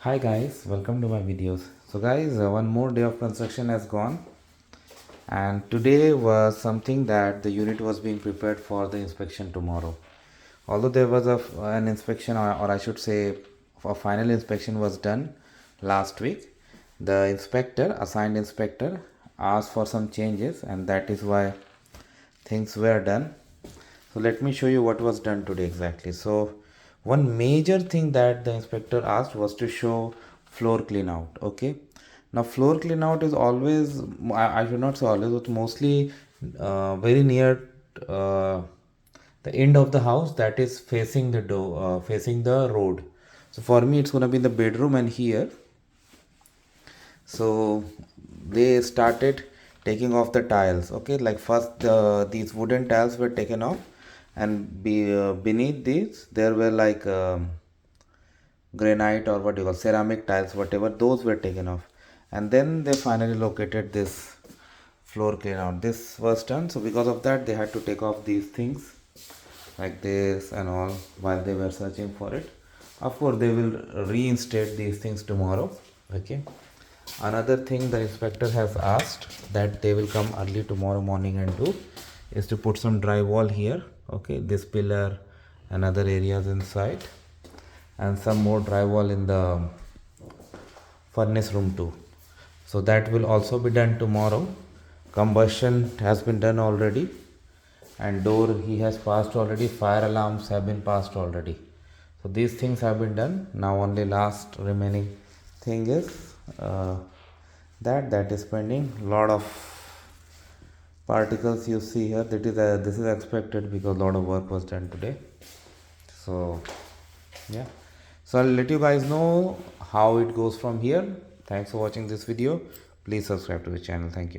Hi guys, welcome to my videos. So guys, one more day of construction has gone, and today was something that the unit was being prepared for the inspection tomorrow. Although there was an inspection, or I should say a final inspection was done last week, the assigned inspector asked for some changes, and that is why things were done. So let me show you what was done today exactly. So one major thing that the inspector asked was to show floor clean out. Okay. Now floor clean out is always, I should not say always, but mostly very near uh, the end of the house that is facing the door, facing the road. So for me, it's gonna be in the bedroom and here. So they started taking off the tiles. Okay, like first these wooden tiles were taken off, and beneath these there were like granite, or what you call ceramic tiles, whatever, those were taken off, and then they finally located this floor clean out. This was done, so because of that they had to take off these things like this and all while they were searching for it. Of course they will reinstate these things tomorrow. Okay. Another thing the inspector has asked that they will come early tomorrow morning and do is to put some drywall here. Okay, this pillar and other areas inside, and some more drywall in the furnace room too. So that will also be done tomorrow. Combustion has been done already, and door he has passed already. Fire alarms have been passed already. So these things have been done. Now only last remaining thing is that is pending. Lot of particles you see here. That is this is expected because a lot of work was done today. So yeah, so I'll let you guys know how it goes from here. Thanks for watching this video. Please subscribe to the channel. Thank you.